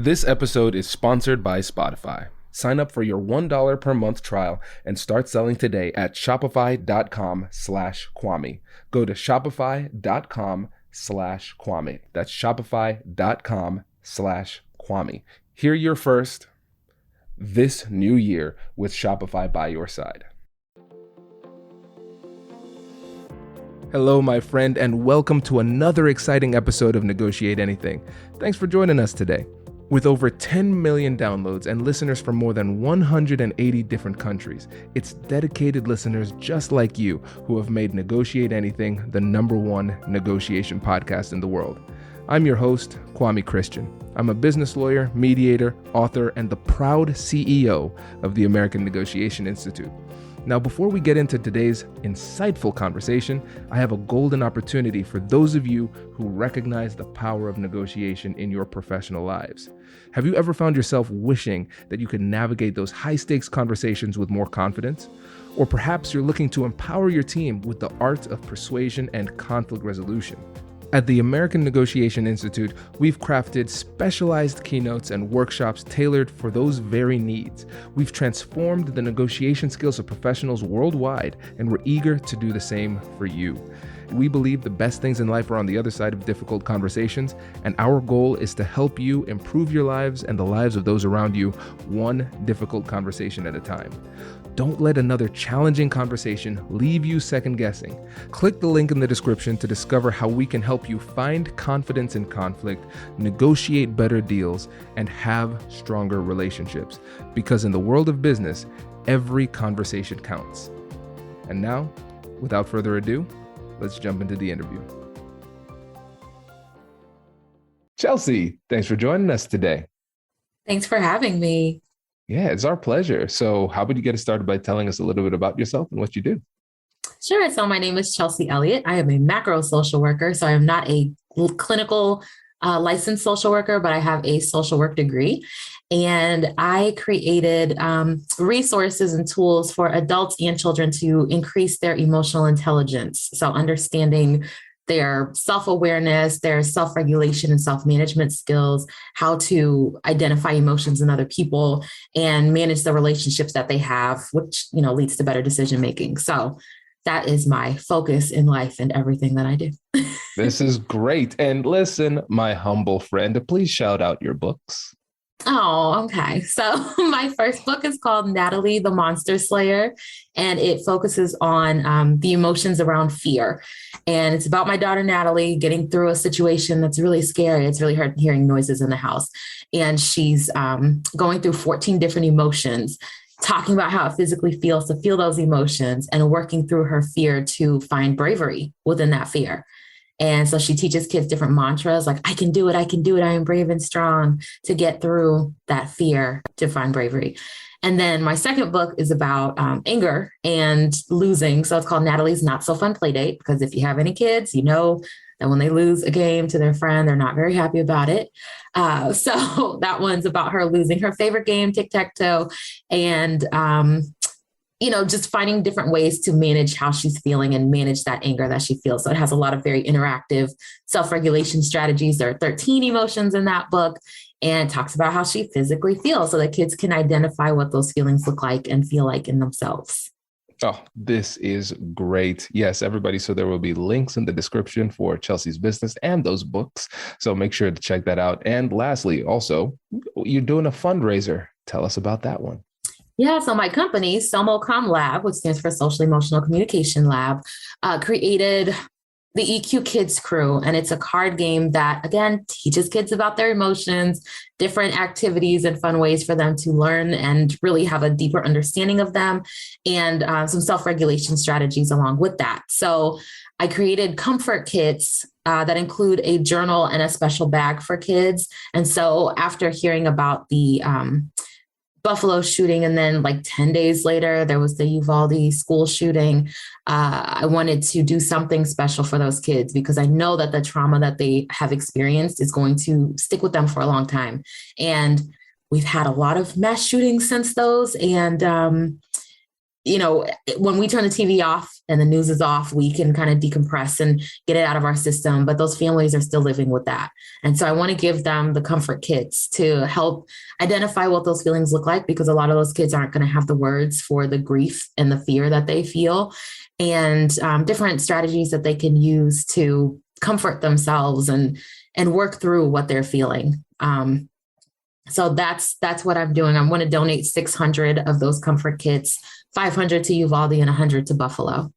This episode is sponsored by Spotify. Sign up for your $1 per month trial and start selling today at shopify.com/Kwame. Go to shopify.com/Kwame. That's shopify.com/Kwame. Hear your first this new year with Shopify by your side. Hello, my friend, and welcome to another exciting episode of Negotiate Anything. Thanks for joining us today. With over 10 million downloads and listeners from more than 180 different countries, it's dedicated listeners just like you who have made Negotiate Anything the #1 negotiation podcast in the world. I'm your host, Kwame Christian. I'm a business lawyer, mediator, author, and the proud CEO of the American Negotiation Institute. Now, before we get into today's insightful conversation, I have a golden opportunity for those of you who recognize the power of negotiation in your professional lives. Have you ever found yourself wishing that you could navigate those high-stakes conversations with more confidence? Or perhaps you're looking to empower your team with the art of persuasion and conflict resolution. At the American Negotiation Institute, we've crafted specialized keynotes and workshops tailored for those very needs. We've transformed the negotiation skills of professionals worldwide, and we're eager to do the same for you. We believe the best things in life are on the other side of difficult conversations, and our goal is to help you improve your lives and the lives of those around you, one difficult conversation at a time. Don't let another challenging conversation leave you second-guessing. Click the link in the description to discover how we can help you find confidence in conflict, negotiate better deals, and have stronger relationships. Because in the world of business, every conversation counts. And now, without further ado, let's jump into the interview. Chelsea, thanks for joining us today. Thanks for having me. Yeah, it's our pleasure. So how about you get us started by telling us a little bit about yourself and what you do? Sure. So my name is Chelsea Elliott. I am a macro social worker. So I am not a clinical licensed social worker, but I have a social work degree. And I created resources and tools for adults and children to increase their emotional intelligence. So understanding their self-awareness, their self-regulation and self-management skills, how to identify emotions in other people and manage the relationships that they have, which, leads to better decision-making. So that is my focus in life and everything that I do. This is great. And listen, my humble friend, please shout out your books. Oh, okay. So my first book is called Natalie, the Monster Slayer, and it focuses on the emotions around fear. And it's about my daughter, Natalie, getting through a situation that's really scary. It's really hard hearing noises in the house. And she's going through 14 different emotions, talking about how it physically feels to feel those emotions and working through her fear to find bravery within that fear. And so she teaches kids different mantras like, I can do it, I can do it, I am brave and strong, to get through that fear to find bravery. And then my second book is about anger and losing. So it's called Natalie's Not So Fun Playdate, because if you have any kids, you know that when they lose a game to their friend, they're not very happy about it. So that one's about her losing her favorite game, tic-tac-toe, and just finding different ways to manage how she's feeling and manage that anger that she feels. So it has a lot of very interactive self-regulation strategies. There are 13 emotions in that book, and it talks about how she physically feels so that kids can identify what those feelings look like and feel like in themselves. Oh, this is great. Yes, everybody. So there will be links in the description for Chelsea's business and those books. So make sure to check that out. And lastly, also, you're doing a fundraiser. Tell us about that one. Yeah, so my company, SOMOCOM Lab, which stands for Social Emotional Communication Lab, created the EQ Kids Crew. And it's a card game that, again, teaches kids about their emotions, different activities and fun ways for them to learn and really have a deeper understanding of them, and some self-regulation strategies along with that. So I created comfort kits that include a journal and a special bag for kids. And so after hearing about the Buffalo shooting, and then like 10 days later, there was the Uvalde school shooting. I wanted to do something special for those kids because I know that the trauma that they have experienced is going to stick with them for a long time. And we've had a lot of mass shootings since those. And when we turn the TV off and the news is off, we can kind of decompress and get it out of our system. But those families are still living with that. And so I want to give them the comfort kits to help identify what those feelings look like, because a lot of those kids aren't going to have the words for the grief and the fear that they feel, and different strategies that they can use to comfort themselves and work through what they're feeling. So that's what I'm doing. I'm going to donate 600 of those comfort kits, 500 to Uvalde and 100 to Buffalo.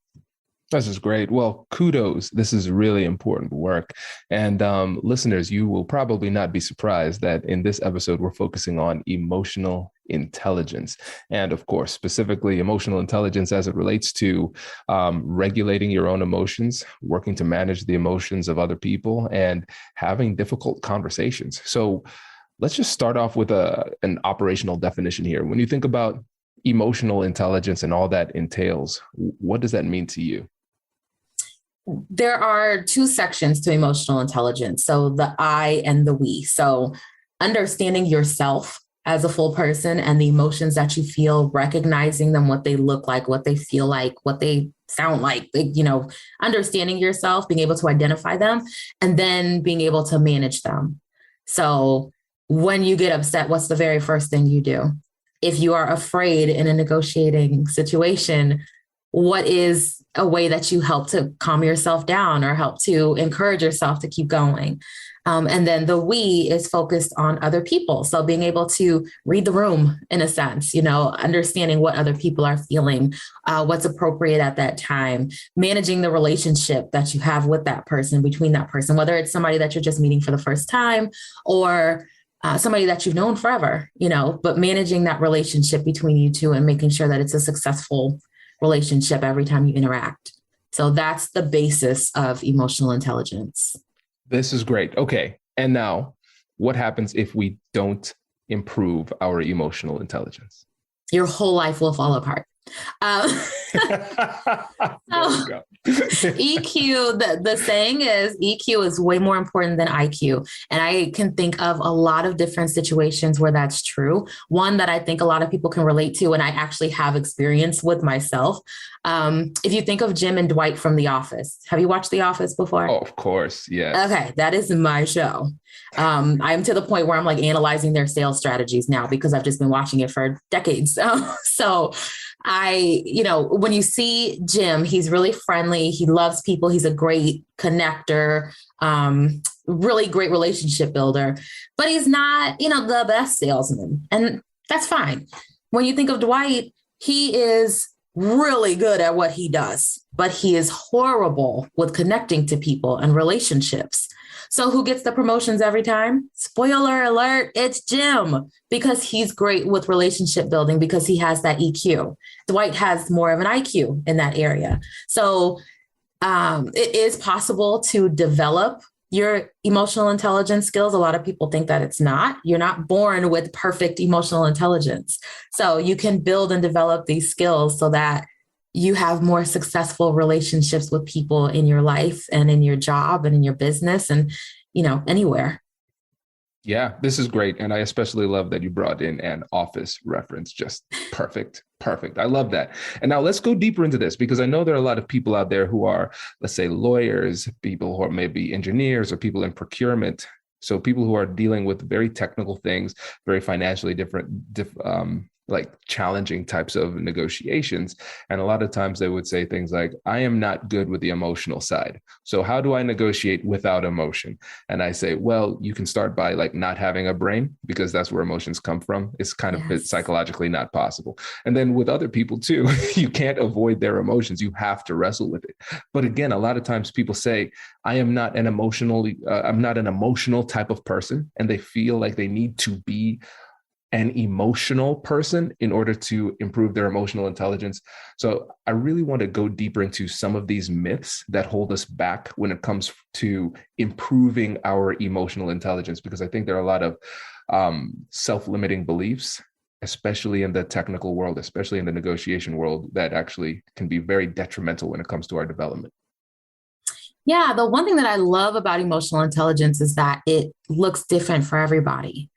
This is great. Well, kudos. This is really important work. And listeners, you will probably not be surprised that in this episode, we're focusing on emotional intelligence. And of course, specifically emotional intelligence as it relates to regulating your own emotions, working to manage the emotions of other people, and having difficult conversations. So let's just start off with an operational definition here. When you think about emotional intelligence and all that entails, what does that mean to you? There are two sections to emotional intelligence. So the I and the we. So understanding yourself as a full person and the emotions that you feel, recognizing them, what they look like, what they feel like, what they sound like, understanding yourself, being able to identify them, and then being able to manage them. So when you get upset, what's the very first thing you do? If you are afraid in a negotiating situation, what is a way that you help to calm yourself down or help to encourage yourself to keep going? And then the we is focused on other people. So being able to read the room in a sense, understanding what other people are feeling, what's appropriate at that time, managing the relationship that you have with that person, between that person, whether it's somebody that you're just meeting for the first time or somebody that you've known forever, but managing that relationship between you two and making sure that it's a successful relationship every time you interact. So that's the basis of emotional intelligence. This is great. Okay. And now what happens if we don't improve our emotional intelligence? Your whole life will fall apart. EQ, the saying is EQ is way more important than IQ. And I can think of a lot of different situations where that's true. One that I think a lot of people can relate to, and I actually have experience with myself. If you think of Jim and Dwight from The Office, have you watched The Office before? Oh, of course. Yeah. Okay. That is my show. I'm to the point where I'm like analyzing their sales strategies now because I've just been watching it for decades. So when you see Jim, he's really friendly. He loves people. He's a great connector, really great relationship builder, but he's not, the best salesman. And that's fine. When you think of Dwight, he is really good at what he does, but he is horrible with connecting to people and relationships. So who gets the promotions every time? Spoiler alert, it's Jim, because he's great with relationship building because he has that EQ. Dwight has more of an IQ in that area. So it is possible to develop your emotional intelligence skills. A lot of people think that it's not. You're not born with perfect emotional intelligence. So you can build and develop these skills so that you have more successful relationships with people in your life and in your job and in your business and, anywhere. Yeah, this is great. And I especially love that you brought in an Office reference. Just perfect. Perfect. I love that. And now let's go deeper into this, because I know there are a lot of people out there who are, let's say, lawyers, people who are maybe engineers or people in procurement. So people who are dealing with very technical things, very financially like challenging types of negotiations. And a lot of times they would say things like, I am not good with the emotional side. So how do I negotiate without emotion? And I say, well, you can start by like not having a brain, because that's where emotions come from. It's kind of psychologically not possible. And then with other people too, you can't avoid their emotions. You have to wrestle with it. But again, a lot of times people say, I'm not an emotional type of person. And they feel like they need to be an emotional person in order to improve their emotional intelligence. So I really want to go deeper into some of these myths that hold us back when it comes to improving our emotional intelligence, because I think there are a lot of self-limiting beliefs, especially in the technical world, especially in the negotiation world, that actually can be very detrimental when it comes to our development. Yeah, the one thing that I love about emotional intelligence is that it looks different for everybody.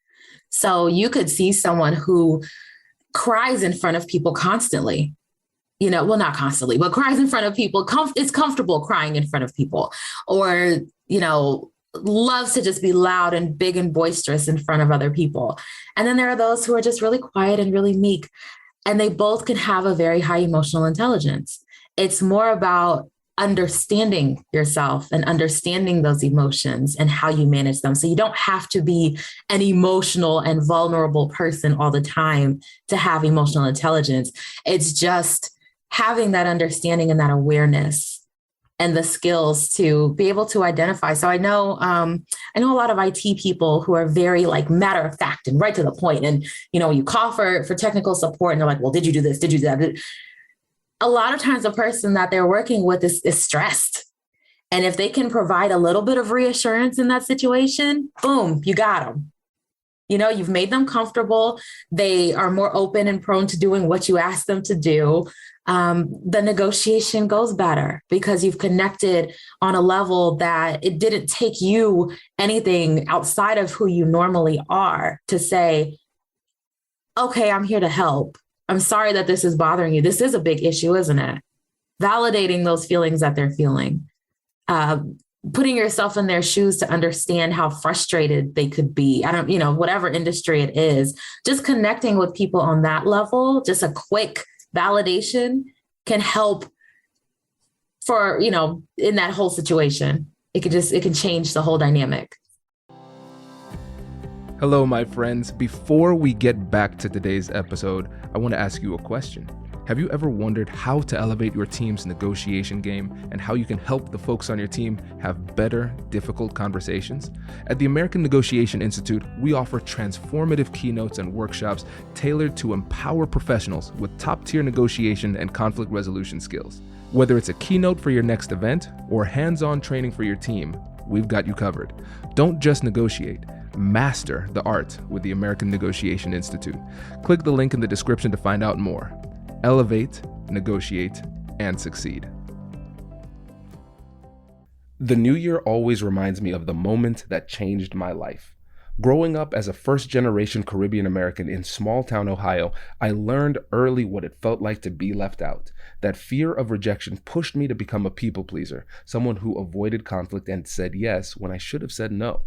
So you could see someone who cries in front of people constantly, well, not constantly, but cries in front of people, is comfortable crying in front of people, or, loves to just be loud and big and boisterous in front of other people. And then there are those who are just really quiet and really meek, and they both can have a very high emotional intelligence. It's more about understanding yourself and understanding those emotions and how you manage them. So you don't have to be an emotional and vulnerable person all the time to have emotional intelligence. It's just having that understanding and that awareness and the skills to be able to identify. So I know a lot of IT people who are very like matter of fact and right to the point. And, you call for technical support and they're like, well, did you do this? Did you do that? A lot of times the person that they're working with is stressed. And if they can provide a little bit of reassurance in that situation, boom, you got them. You've made them comfortable. They are more open and prone to doing what you ask them to do. The negotiation goes better because you've connected on a level that it didn't take you anything outside of who you normally are to say, okay, I'm here to help. I'm sorry that this is bothering you. This is a big issue, isn't it? Validating those feelings that they're feeling, putting yourself in their shoes to understand how frustrated they could be. Whatever industry it is, just connecting with people on that level, just a quick validation can help for, in that whole situation. It can change the whole dynamic. Hello, my friends. Before we get back to today's episode, I want to ask you a question. Have you ever wondered how to elevate your team's negotiation game and how you can help the folks on your team have better, difficult conversations? At the American Negotiation Institute, we offer transformative keynotes and workshops tailored to empower professionals with top-tier negotiation and conflict resolution skills. Whether it's a keynote for your next event or hands-on training for your team, we've got you covered. Don't just negotiate. Master the art with the American Negotiation Institute. Click the link in the description to find out more. Elevate, negotiate, and succeed. The new year always reminds me of the moment that changed my life. Growing up as a first-generation Caribbean American in small-town Ohio, I learned early what it felt like to be left out. That fear of rejection pushed me to become a people pleaser, someone who avoided conflict and said yes when I should have said no.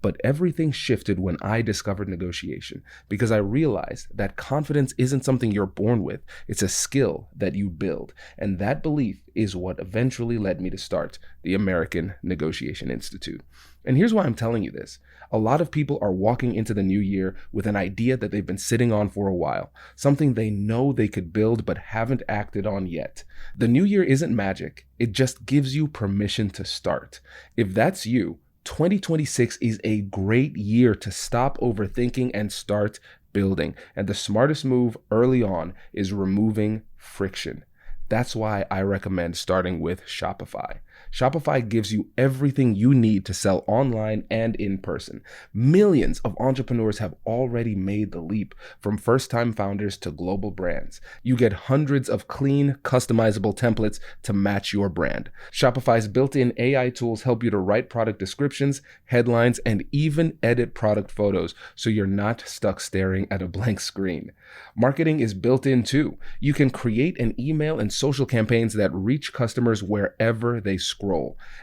But everything shifted when I discovered negotiation, because I realized that confidence isn't something you're born with. It's a skill that you build. And that belief is what eventually led me to start the American Negotiation Institute. And here's why I'm telling you this. A lot of people are walking into the new year with an idea that they've been sitting on for a while, something they know they could build but haven't acted on yet. The new year isn't magic. It just gives you permission to start. If that's you, 2026 is a great year to stop overthinking and start building. And the smartest move early on is removing friction. That's why I recommend starting with Shopify. Shopify gives you everything you need to sell online and in person. Millions of entrepreneurs have already made the leap, from first-time founders to global brands. You get hundreds of clean, customizable templates to match your brand. Shopify's built-in AI tools help you to write product descriptions, headlines, and even edit product photos, so you're not stuck staring at a blank screen. Marketing is built in too. You can create an email and social campaigns that reach customers wherever they scroll.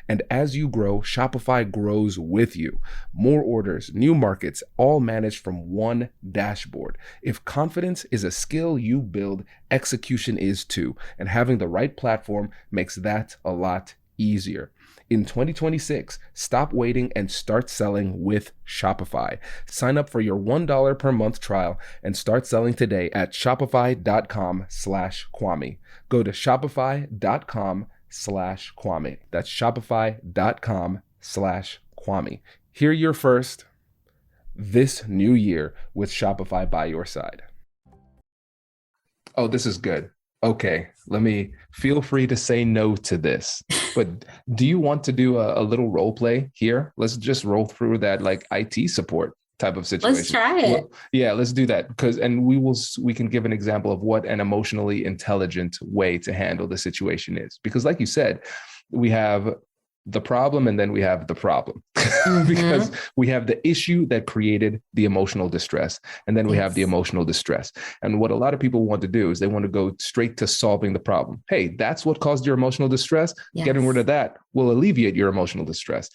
And as you grow, Shopify grows with you. More orders, new markets, all managed from one dashboard. If confidence is a skill you build, execution is too. And having the right platform makes that a lot easier. In 2026, stop waiting and start selling with Shopify. Sign up for your $1 per month trial and start selling today at shopify.com/Kwame. Go to shopify.com/Kwame. That's shopify.com/Kwame. Hear your first this new year with Shopify by your side. Oh, this is good. Okay, feel free to say no to this, but do you want to do a little role play here? Let's just roll through that like IT support type of situation. Let's try it. Well, yeah, let's do that we can give an example of what an emotionally intelligent way to handle the situation is. Because like you said, we have the problem, and then we have the problem. Mm-hmm. Because we have the issue that created the emotional distress, and then we have the Yes. emotional distress. And what a lot of people want to do is they want to go straight to solving the problem. Hey, that's what caused your emotional distress. Getting rid Yes. of that will alleviate your emotional distress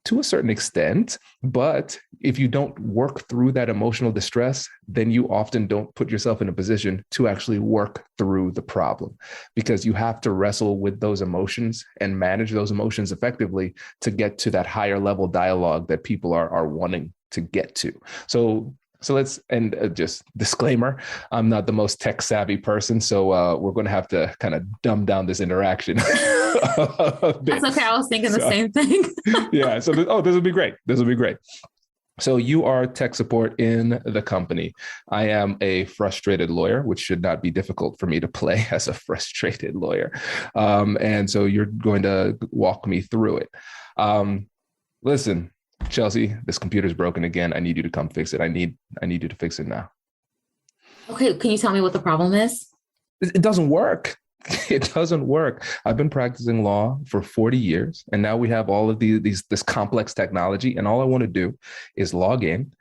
to a certain extent. But if you don't work through that emotional distress, then you often don't put yourself in a position to actually work through the problem, because you have to wrestle with those emotions and manage those emotions effectively to get to that higher level dialogue that people are wanting to get to. So let's, and just disclaimer, I'm not the most tech savvy person. So we're going to have to kind of dumb down this interaction. That's okay. I was thinking the same thing. Yeah. So, this would be great. This would be great. So you are tech support in the company. I am a frustrated lawyer, which should not be difficult for me to play as a frustrated lawyer. And so you're going to walk me through it. Listen, Chelsea, this computer's broken again. I need you to come fix it. I need you to fix it now. Okay. Can you tell me what the problem is? It doesn't work. It doesn't work. I've been practicing law for 40 years, and now we have all of this complex technology. And all I want to do is log in,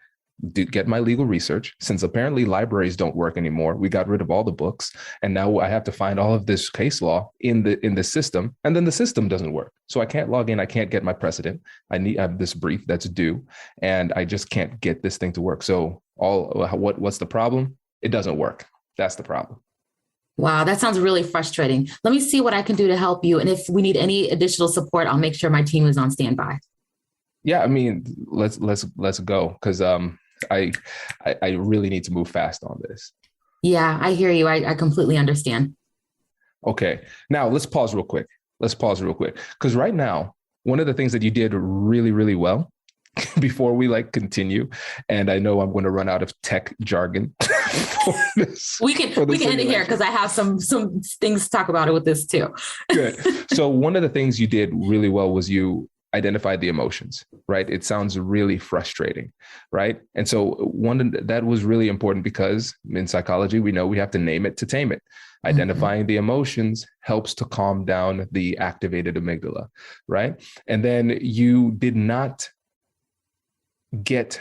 get my legal research. Since apparently libraries don't work anymore, we got rid of all the books, and now I have to find all of this case law in the system, and then the system doesn't work. So I can't log in. I can't get my precedent. I have this brief that's due, and I just can't get this thing to work. So what's the problem? It doesn't work. That's the problem. Wow, that sounds really frustrating. Let me see what I can do to help you. And if we need any additional support, I'll make sure my team is on standby. Yeah, I mean, let's go, because I really need to move fast on this. Yeah, I hear you. I completely understand. Okay, now let's pause real quick. Because right now, one of the things that you did really, really well before we continue, and I know I'm going to run out of tech jargon. We can end it here because I have some things to talk about it with this too. Good. So one of the things you did really well was you identified the emotions, right? It sounds really frustrating, right? And so that was really important, because in psychology, we know we have to name it to tame it. Identifying the emotions helps to calm down the activated amygdala, right? And then you did not get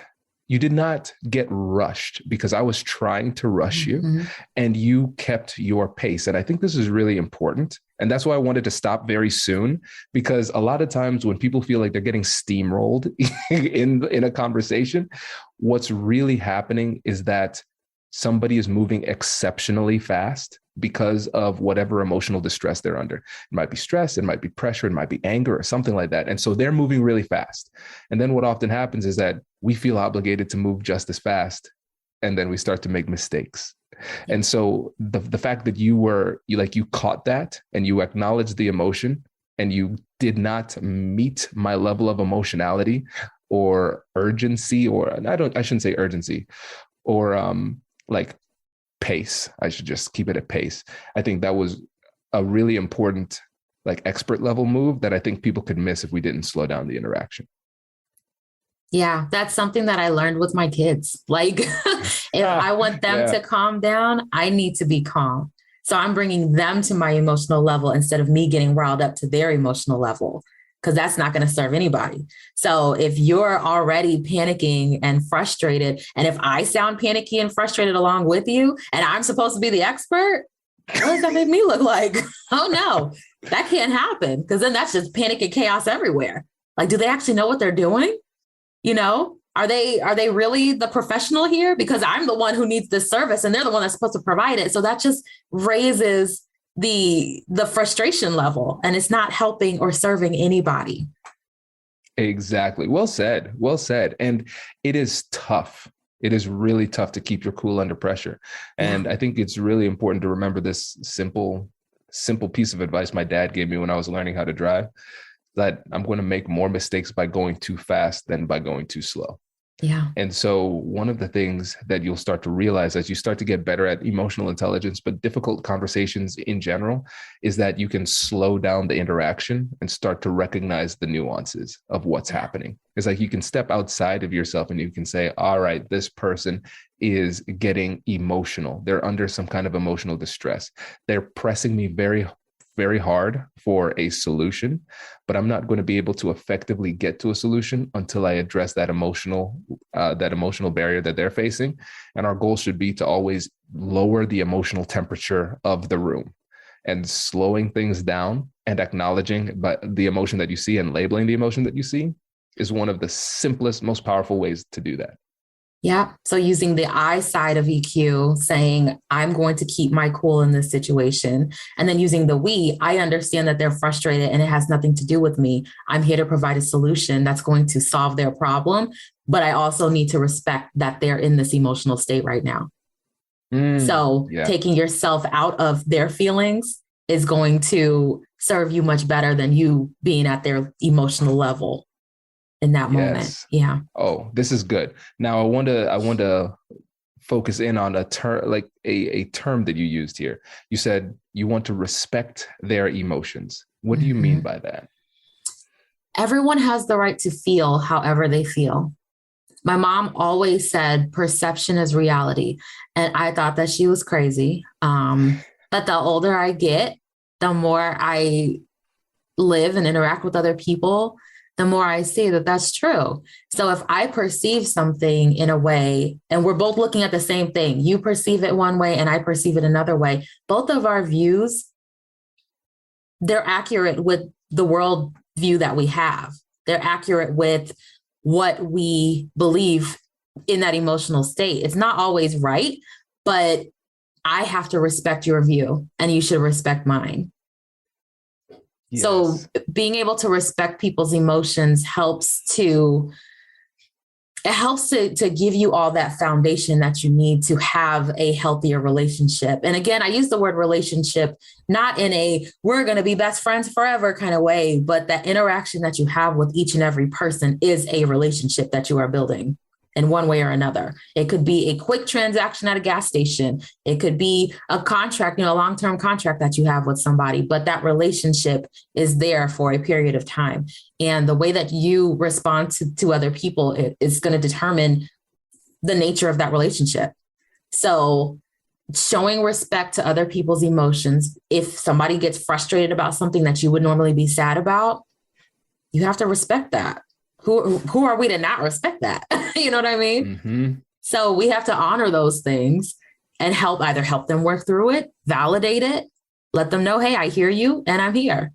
rushed, because I was trying to rush you, and you kept your pace. And I think this is really important. And that's why I wanted to stop very soon, because a lot of times when people feel like they're getting steamrolled in a conversation, what's really happening is that somebody is moving exceptionally fast because of whatever emotional distress they're under. It might be stress, it might be pressure, it might be anger or something like that. And so they're moving really fast. And then what often happens is that we feel obligated to move just as fast, and then we start to make mistakes. And so the fact that you caught that, and you acknowledged the emotion, and you did not meet my level of emotionality or urgency, or I shouldn't say urgency, or pace. I should just keep it at pace. I think that was a really important, expert level move that I think people could miss if we didn't slow down the interaction. Yeah, that's something that I learned with my kids. If I want them to calm down, I need to be calm. So I'm bringing them to my emotional level instead of me getting riled up to their emotional level, because that's not going to serve anybody. So if you're already panicking and frustrated, and if I sound panicky and frustrated along with you, and I'm supposed to be the expert, what does that make me look like? Oh no, that can't happen, because then that's just panic and chaos everywhere. Do they actually know what they're doing? Are they really the professional here? Because I'm the one who needs this service, and they're the one that's supposed to provide it. So that just raises the frustration level, and it's not helping or serving anybody. Exactly. Well said. And it is tough. It is really tough to keep your cool under pressure. And I think it's really important to remember this simple piece of advice my dad gave me when I was learning how to drive, that I'm going to make more mistakes by going too fast than by going too slow. Yeah. And so one of the things that you'll start to realize as you start to get better at emotional intelligence, but difficult conversations in general, is that you can slow down the interaction and start to recognize the nuances of what's happening. It's you can step outside of yourself and you can say, all right, this person is getting emotional. They're under some kind of emotional distress. They're pressing me very very hard for a solution, but I'm not going to be able to effectively get to a solution until I address that emotional barrier that they're facing. And our goal should be to always lower the emotional temperature of the room, and slowing things down and acknowledging but the emotion that you see and labeling the emotion that you see is one of the simplest, most powerful ways to do that. Yeah. So using the I side of EQ, saying, I'm going to keep my cool in this situation. And then using the we, I understand that they're frustrated and it has nothing to do with me. I'm here to provide a solution that's going to solve their problem. But I also need to respect that they're in this emotional state right now. So taking yourself out of their feelings is going to serve you much better than you being at their emotional level in that moment. Yeah. Oh, this is good. Now I want to focus in on a term, like a term that you used here. You said you want to respect their emotions. What do you mean by that? Everyone has the right to feel however they feel. My mom always said perception is reality. And I thought that she was crazy. But the older I get, the more I live and interact with other people, the more I see that that's true. So if I perceive something in a way, and we're both looking at the same thing, you perceive it one way and I perceive it another way, both of our views, they're accurate with the world view that we have. They're accurate with what we believe in that emotional state. It's not always right, but I have to respect your view and you should respect mine. Yes. So being able to respect people's emotions helps to give you all that foundation that you need to have a healthier relationship. And again, I use the word relationship, not in a, we're going to be best friends forever kind of way, but that interaction that you have with each and every person is a relationship that you are building in one way or another. It could be a quick transaction at a gas station. It could be a contract, a long-term contract that you have with somebody, but that relationship is there for a period of time. And the way that you respond to other people is going to determine the nature of that relationship. So showing respect to other people's emotions, if somebody gets frustrated about something that you would normally be sad about, you have to respect that. Who are we to not respect that? You know what I mean? Mm-hmm. So we have to honor those things and either help them work through it, validate it, let them know, hey, I hear you and I'm here.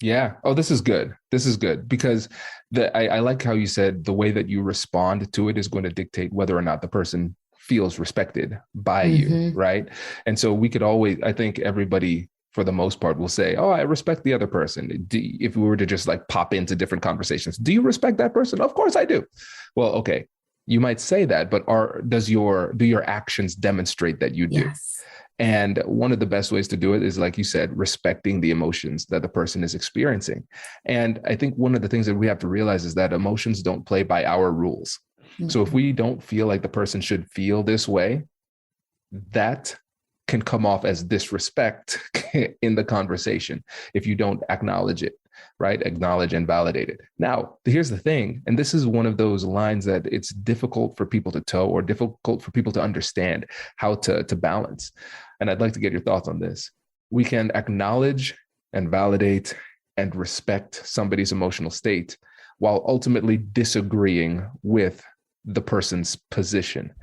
Yeah. Oh, this is good. This is good because I like how you said the way that you respond to it is going to dictate whether or not the person feels respected by you. Right. And so we could always, I think everybody for the most part will say, oh, I respect the other person. If we were to just like pop into different conversations, do you respect that person? Of course I do. Well, okay. You might say that, but do your actions demonstrate that you do? Yes. And one of the best ways to do it is, like you said, respecting the emotions that the person is experiencing. And I think one of the things that we have to realize is that emotions don't play by our rules. Mm-hmm. So if we don't feel like the person should feel this way, that can come off as disrespect in the conversation if you don't acknowledge it, right? Acknowledge and validate it. Now, here's the thing, and this is one of those lines that it's difficult for people to toe or difficult for people to understand how to balance. And I'd like to get your thoughts on this. We can acknowledge and validate and respect somebody's emotional state while ultimately disagreeing with the person's position.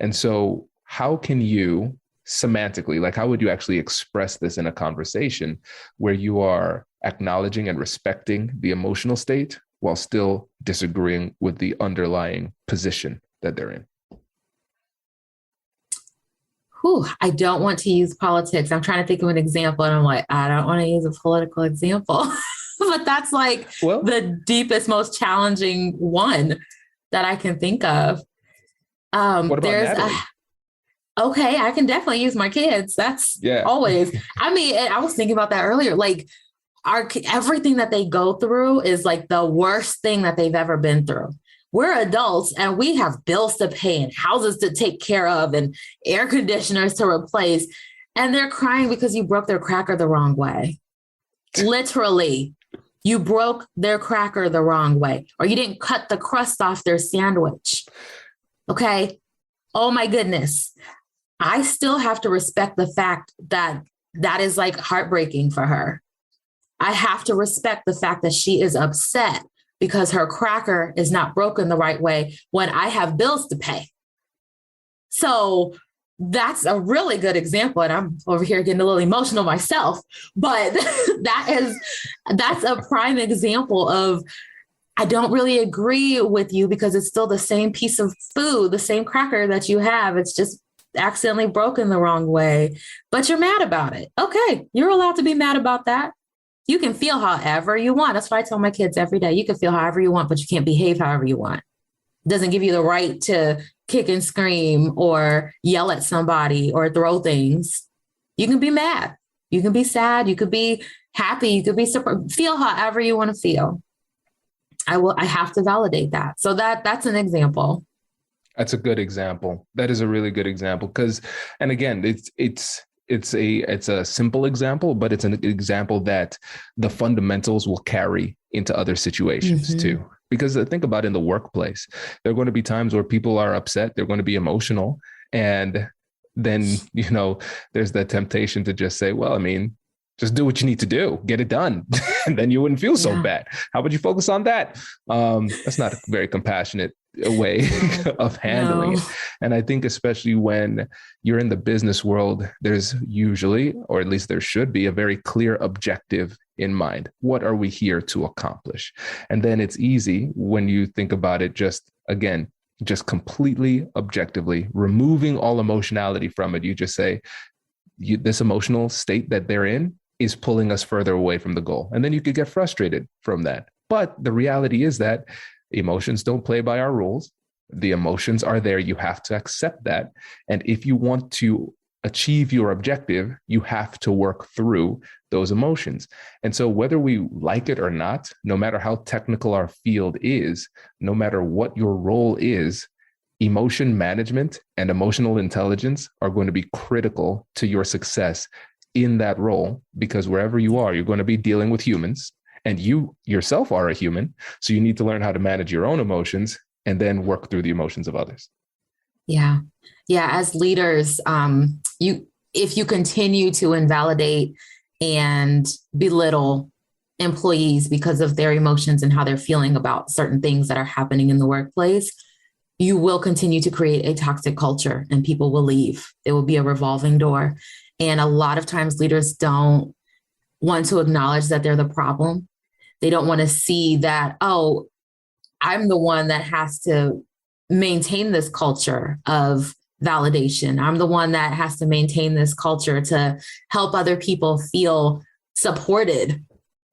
And so how can you semantically, like how would you actually express this in a conversation where you are acknowledging and respecting the emotional state while still disagreeing with the underlying position that they're in? I don't want to use politics. I'm trying to think of an example and I'm like, I don't want to use a political example, but that's like the deepest, most challenging one that I can think of. What about Natalie? Okay, I can definitely use my kids. That's always. I mean, I was thinking about that earlier. Like everything that they go through is like the worst thing that they've ever been through. We're adults and we have bills to pay and houses to take care of and air conditioners to replace. And they're crying because you broke their cracker the wrong way. Literally, you broke their cracker the wrong way, or you didn't cut the crust off their sandwich. Okay. Oh my goodness. I still have to respect the fact that that is like heartbreaking for her. I have to respect the fact that she is upset because her cracker is not broken the right way when I have bills to pay. So that's a really good example. And I'm over here getting a little emotional myself, but that's a prime example of, I don't really agree with you because it's still the same piece of food, the same cracker that you have. It's just accidentally broken the wrong way, but you're mad about it. Okay, you're allowed to be mad about that. You can feel however you want. That's what I tell my kids every day. You can feel however you want, but you can't behave however you want. It doesn't give you the right to kick and scream or yell at somebody or throw things. You can be mad. You can be sad. You could be happy. You could be feel however you want to feel. I have to validate that. So that's an example. That's a good example. That is a really good example because, and again, it's a simple example, but it's an example that the fundamentals will carry into other situations too. Because think about in the workplace, there are going to be times where people are upset, they're going to be emotional. And then, there's the temptation to just say, well, I mean, just do what you need to do, get it done. And then you wouldn't feel so bad. How about you focus on that? That's not a very compassionate way of handling it. And I think especially when you're in the business world, there's usually, or at least there should be, a very clear objective in mind. What are we here to accomplish? And then it's easy when you think about it, just completely objectively, removing all emotionality from it. You just say, this emotional state that they're in is pulling us further away from the goal. And then you could get frustrated from that. But the reality is that emotions don't play by our rules. The emotions are there. You have to accept that. And if you want to achieve your objective, you have to work through those emotions. And so whether we like it or not, no matter how technical our field is, no matter what your role is, emotion management and emotional intelligence are going to be critical to your success in that role, because wherever you are, you're going to be dealing with humans, and you yourself are a human. So you need to learn how to manage your own emotions and then work through the emotions of others. Yeah. Yeah. As leaders, if you continue to invalidate and belittle employees because of their emotions and how they're feeling about certain things that are happening in the workplace, you will continue to create a toxic culture and people will leave. It will be a revolving door. And a lot of times leaders don't want to acknowledge that they're the problem. They don't want to see that, oh, I'm the one that has to maintain this culture of validation. I'm the one that has to maintain this culture to help other people feel supported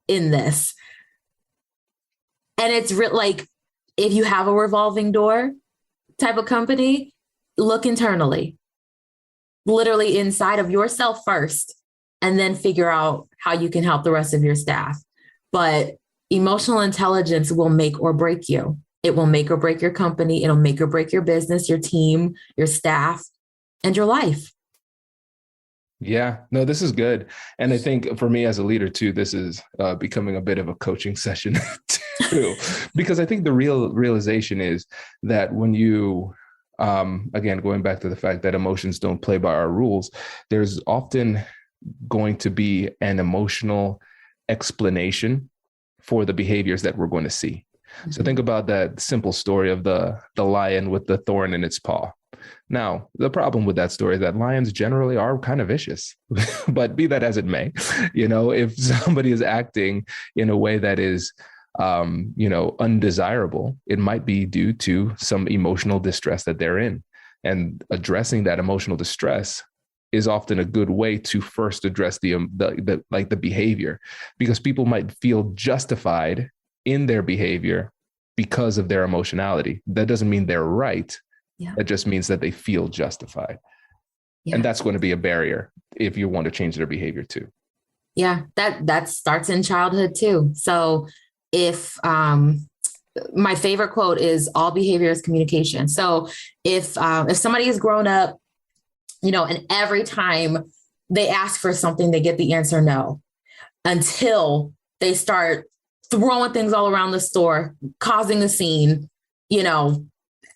in this. And it's like, if you have a revolving door type of company, look internally, literally inside of yourself first, and then figure out how you can help the rest of your staff. But emotional intelligence will make or break you. It will make or break your company. It'll make or break your business, your team, your staff, and your life. Yeah, no, this is good. And I think for me as a leader too, this is becoming a bit of a coaching session too, because I think the realization is that when you, again, going back to the fact that emotions don't play by our rules, there's often going to be an emotional explanation for the behaviors that we're going to see. Mm-hmm. So think about that simple story of the lion with the thorn in its paw. Now, the problem with that story is that lions generally are kind of vicious, but be that as it may, if somebody is acting in a way that is, undesirable, it might be due to some emotional distress that they're in. And addressing that emotional distress is often a good way to first address the behavior, because people might feel justified in their behavior because of their emotionality. That doesn't mean they're right. Yeah. That just means that they feel justified. Yeah. And that's going to be a barrier if you want to change their behavior too. Yeah, that starts in childhood too. So if my favorite quote is, all behavior is communication. So if somebody has grown up, and every time they ask for something, they get the answer no, until they start throwing things all around the store, causing a scene,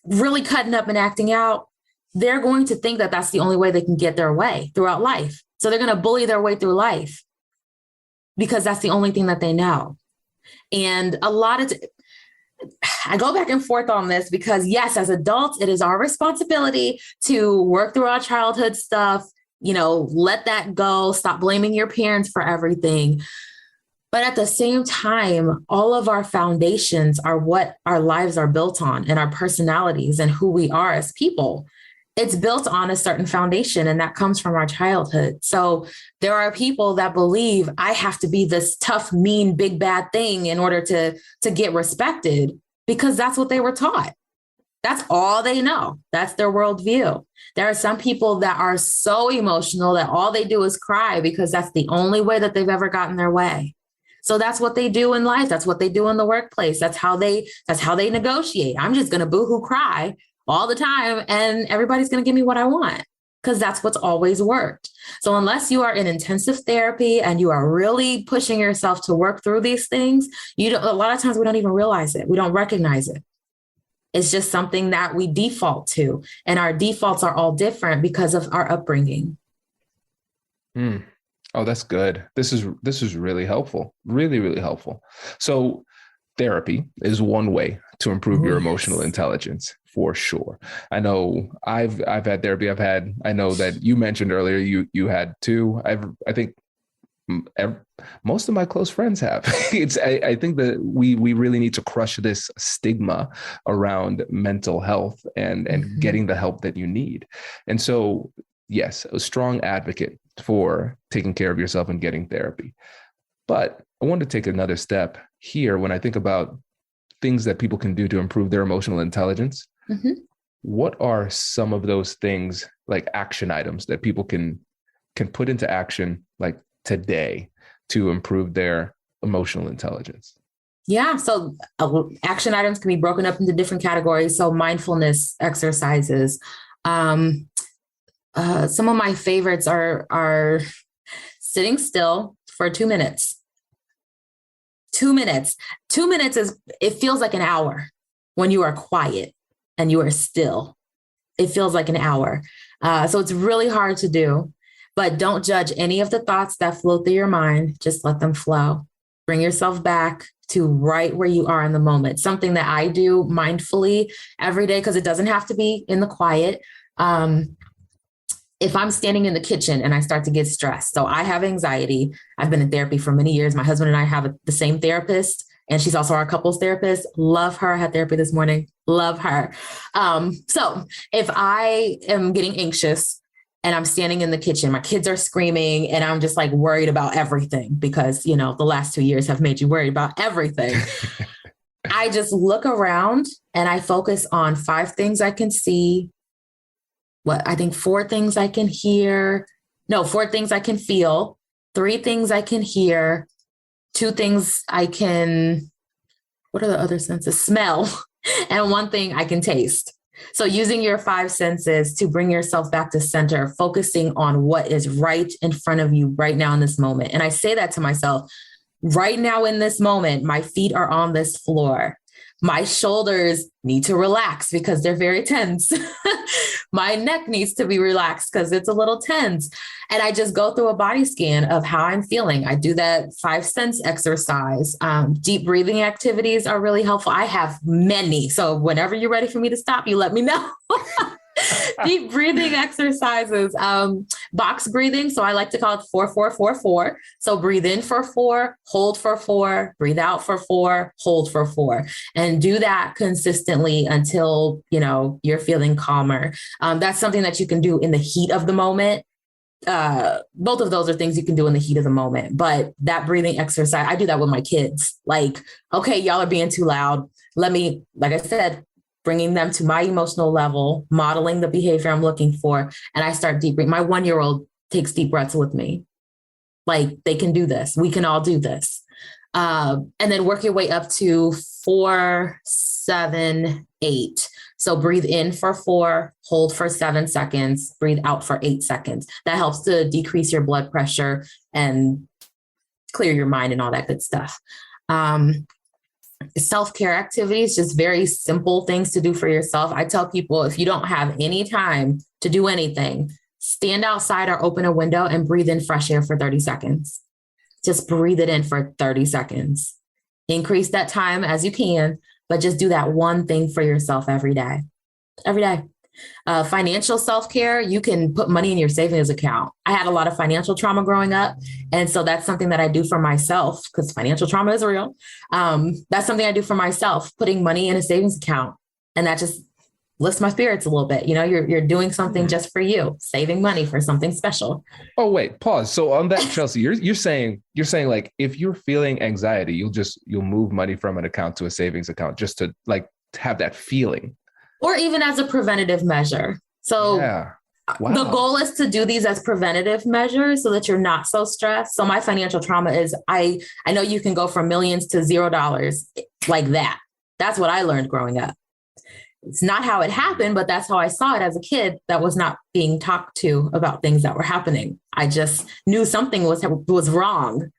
really cutting up and acting out, they're going to think that that's the only way they can get their way throughout life. So they're going to bully their way through life because that's the only thing that they know. And a lot of I go back and forth on this because, yes, as adults, it is our responsibility to work through our childhood stuff, let that go, stop blaming your parents for everything. But at the same time, all of our foundations are what our lives are built on, and our personalities and who we are as people. It's built on a certain foundation, and that comes from our childhood. So there are people that believe I have to be this tough, mean, big, bad thing in order to get respected, because that's what they were taught. That's all they know. That's their worldview. There are some people that are so emotional that all they do is cry because that's the only way that they've ever gotten their way. So that's what they do in life. That's what they do in the workplace. That's how they negotiate. I'm just going to boohoo cry all the time, and everybody's going to give me what I want, because that's what's always worked. So unless you are in intensive therapy and you are really pushing yourself to work through these things, a lot of times we don't even realize it. We don't recognize it. It's just something that we default to, and our defaults are all different because of our upbringing. Oh, that's good. This is really helpful. Really, really helpful. So therapy is one way to improve your emotional intelligence, for sure. I know I've had therapy. I know that you mentioned earlier you had two. I think most of my close friends have. I think that we really need to crush this stigma around mental health and getting the help that you need. And so, yes, a strong advocate for taking care of yourself and getting therapy. But I want to take another step here when I think about things that people can do to improve their emotional intelligence. Mm-hmm. What are some of those things, like action items, that people can put into action like today to improve their emotional intelligence? Yeah. So action items can be broken up into different categories. So mindfulness exercises. Some of my favorites are sitting still for 2 minutes. 2 minutes. 2 minutes it feels like an hour when you are quiet and you are still. It feels like an hour. So it's really hard to do, but don't judge any of the thoughts that flow through your mind. Just let them flow. Bring yourself back to right where you are in the moment. Something that I do mindfully every day, because it doesn't have to be in the quiet. If I'm standing in the kitchen and I start to get stressed, so I have anxiety. I've been in therapy for many years. My husband and I have the same therapist, and she's also our couples therapist. Love her. I had therapy this morning. Love her. So if I am getting anxious and I'm standing in the kitchen, my kids are screaming, and I'm just like worried about everything because, the last 2 years have made you worried about everything. I just look around and I focus on 5 things I can see. I think 4 things I can hear. No, 4 things I can feel. 3 things I can hear. 2 things I can, what are the other senses? Smell. And 1 thing I can taste. So using your 5 senses to bring yourself back to center, focusing on what is right in front of you right now in this moment. And I say that to myself, right now in this moment, my feet are on this floor. My shoulders need to relax because they're very tense. My neck needs to be relaxed because it's a little tense. And I just go through a body scan of how I'm feeling. I do that 5 sense exercise. Deep breathing activities are really helpful. I have many. So whenever you're ready for me to stop, you let me know. Deep breathing exercises, box breathing. So I like to call it 4-4-4-4. So breathe in for 4, hold for 4, breathe out for 4, hold for 4, and do that consistently until, you're feeling calmer. That's something that you can do in the heat of the moment. Both of those are things you can do in the heat of the moment, but that breathing exercise, I do that with my kids. Like, okay, y'all are being too loud. Let me, like I said, bringing them to my emotional level, modeling the behavior I'm looking for. And I start deep breathing. My 1-year-old takes deep breaths with me. Like, they can do this. We can all do this. And then work your way up to 4, 7, 8. So breathe in for 4, hold for 7 seconds, breathe out for 8 seconds. That helps to decrease your blood pressure and clear your mind and all that good stuff. Self-care activities, just very simple things to do for yourself. I tell people, if you don't have any time to do anything, stand outside or open a window and breathe in fresh air for 30 seconds. Just breathe it in for 30 seconds. Increase that time as you can, but just do that one thing for yourself every day. Every day. Financial self-care, you can put money in your savings account. I had a lot of financial trauma growing up. And so that's something that I do for myself because financial trauma is real. That's something I do for myself, putting money in a savings account. And that just lifts my spirits a little bit. You know, you're doing something just for you, saving money for something special. Oh, wait, pause. So on that, Chelsea, you're saying like, if you're feeling anxiety, you'll move money from an account to a savings account just to like have that feeling. Or even as a preventative measure. So yeah. Wow. The goal is to do these as preventative measures so that you're not so stressed. So my financial trauma is I know you can go from millions to $0 like that. That's what I learned growing up. It's not how it happened, but that's how I saw it as a kid that was not being talked to about things that were happening. I just knew something was wrong.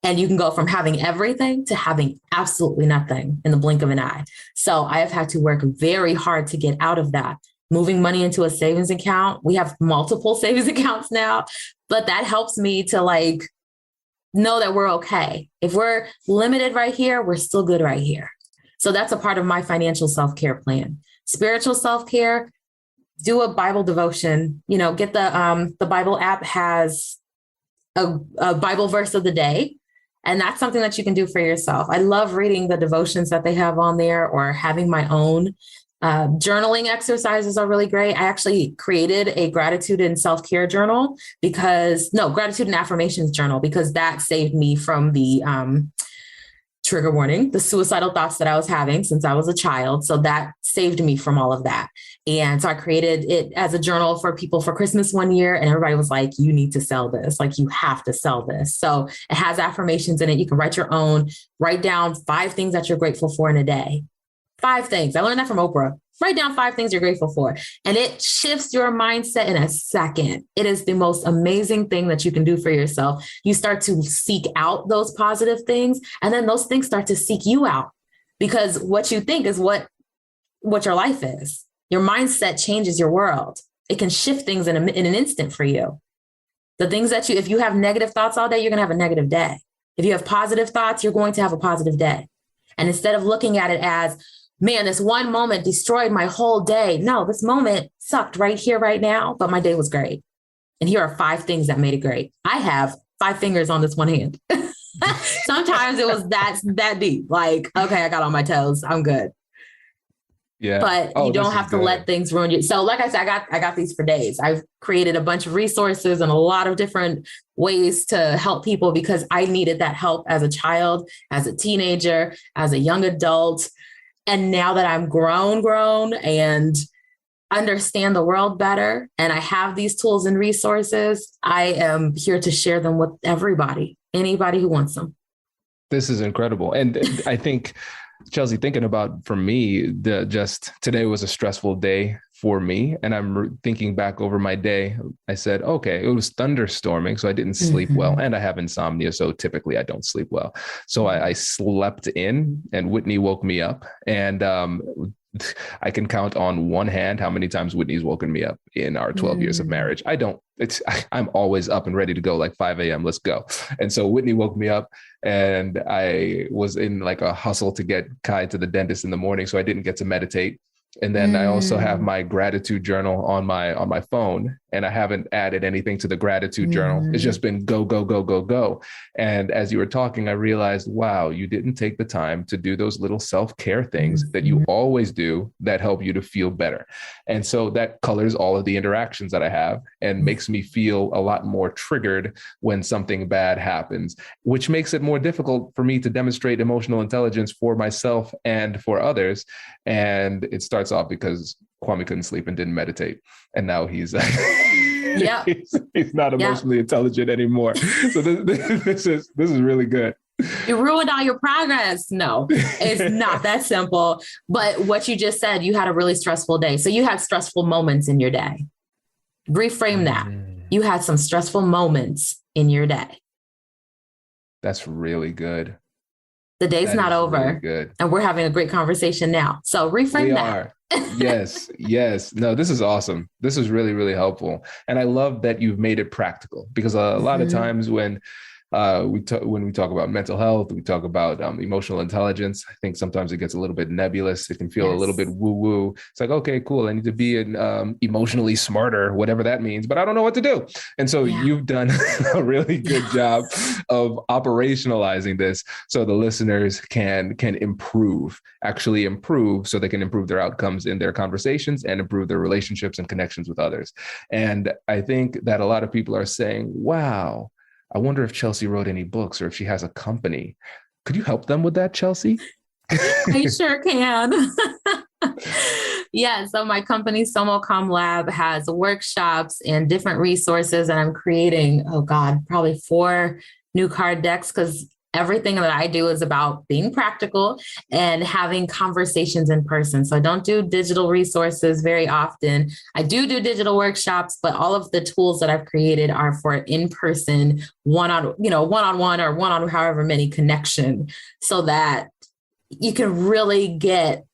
And you can go from having everything to having absolutely nothing in the blink of an eye. So I have had to work very hard to get out of that. Moving money into a savings account. We have multiple savings accounts now, but that helps me to like know that we're okay. If we're limited right here, we're still good right here. So that's a part of my financial self-care plan. Spiritual self-care, do a Bible devotion, you know, get the Bible app has a Bible verse of the day. And that's something that you can do for yourself. I love reading the devotions that they have on there or having my own. Journaling exercises are really great. I actually created a gratitude and self-care journal gratitude and affirmations journal, because that saved me from the trigger warning, the suicidal thoughts that I was having since I was a child. So that saved me from all of that. And so I created it as a journal for people for Christmas one year. And everybody was like, you need to sell this. Like, you have to sell this. So it has affirmations in it. You can write your own, write down 5 things that you're grateful for in a day. 5 things. I learned that from Oprah. Write down 5 things you're grateful for. And it shifts your mindset in a second. It is the most amazing thing that you can do for yourself. You start to seek out those positive things, and then those things start to seek you out, because what you think is what your life is. Your mindset changes your world. It can shift things in an instant for you. The things that if you have negative thoughts all day, you're going to have a negative day. If you have positive thoughts, you're going to have a positive day. And instead of looking at it as, man, this one moment destroyed my whole day. No, this moment sucked right here, right now, but my day was great. And here are 5 things that made it great. I have 5 fingers on this one hand. Sometimes it was that deep. Like, okay, I got on my toes. I'm good. Yeah. But you don't have to let things ruin you. So like I said, I got these for days. I've created a bunch of resources and a lot of different ways to help people, because I needed that help as a child, as a teenager, as a young adult. And now that I'm grown and understand the world better, and I have these tools and resources, I am here to share them with anybody who wants them. This is incredible. And I think, Chelsea, thinking about, for me, today was a stressful day for me. And I'm thinking back over my day. I said, okay, it was thunderstorming, so I didn't sleep well. And I have insomnia, so typically I don't sleep well. So I slept in, and Whitney woke me up. And I can count on one hand how many times Whitney's woken me up in our 12 years of marriage. I'm always up and ready to go, like 5 a.m. Let's go. And so Whitney woke me up, and I was in like a hustle to get Kai to the dentist in the morning, so I didn't get to meditate. And then I also have my gratitude journal on my phone, and I haven't added anything to the gratitude journal. It's just been go, go, go, go, go. And as you were talking, I realized, wow, you didn't take the time to do those little self-care things that you always do that help you to feel better. And so that colors all of the interactions that I have and makes me feel a lot more triggered when something bad happens, which makes it more difficult for me to demonstrate emotional intelligence for myself and for others. And it starts off because Kwame couldn't sleep and didn't meditate. And now he's not emotionally intelligent anymore. So this is really good. You ruined all your progress. No, it's not that simple. But what you just said, you had a really stressful day. So you had stressful moments in your day. Reframe that. You had some stressful moments in your day. That's really good. The day's not over. Really good. And we're having a great conversation now. So reframe that. Yes, yes. No, this is awesome. This is really, really helpful. And I love that you've made it practical because a lot of Mhm. times when when we talk about mental health, we talk about emotional intelligence. I think sometimes it gets a little bit nebulous. It can feel a little bit Yes. woo woo. It's like, okay, cool. I need to be an emotionally smarter, whatever that means, but I don't know what to do. And so Yeah. you've done a really good Yeah. job of operationalizing this so the listeners can improve, actually improve, so they can improve their outcomes in their conversations and improve their relationships and connections with others. And I think that a lot of people are saying, wow, I wonder if Chelsea wrote any books or if she has a company. Could you help them with that, Chelsea? I sure can. Yeah, so my company, SomoCom Lab, has workshops and different resources, and I'm creating, oh God, probably 4 new card decks because everything that I do is about being practical and having conversations in person. So I don't do digital resources very often. I do digital workshops, but all of the tools that I've created are for in-person, one-on-one or one-on however many connection, so that you can really get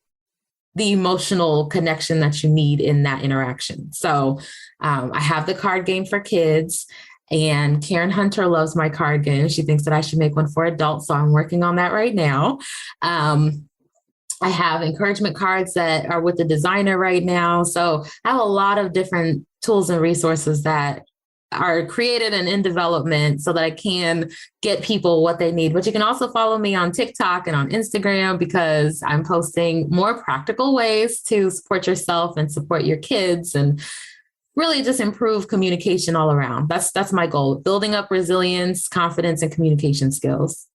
the emotional connection that you need in that interaction. So I have the card game for kids, and Karen Hunter loves my card game. She thinks that I should make one for adults. So I'm working on that right now. I have encouragement cards that are with the designer right now. So I have a lot of different tools and resources that are created and in development so that I can get people what they need. But you can also follow me on TikTok and on Instagram because I'm posting more practical ways to support yourself and support your kids and really just improve communication all around. That's my goal, building up resilience, confidence, and communication skills.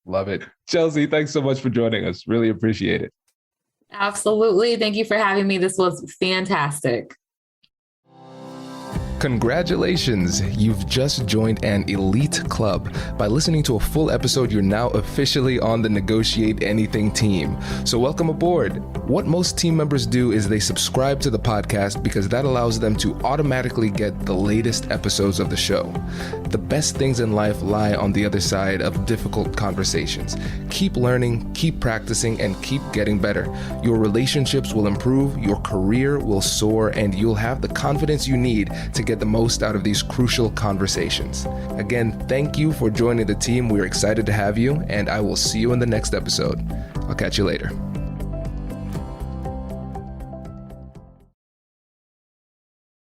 Love it. Chelsea, thanks so much for joining us. Really appreciate it. Absolutely. Thank you for having me. This was fantastic. Congratulations! You've just joined an elite club. By listening to a full episode, you're now officially on the Negotiate Anything team. So welcome aboard. What most team members do is they subscribe to the podcast because that allows them to automatically get the latest episodes of the show. The best things in life lie on the other side of difficult conversations. Keep learning, keep practicing, and keep getting better. Your relationships will improve, your career will soar, and you'll have the confidence you need to get the most out of these crucial conversations. Again, thank you for joining the team. We're excited to have you, and I will see you in the next episode. I'll catch you later.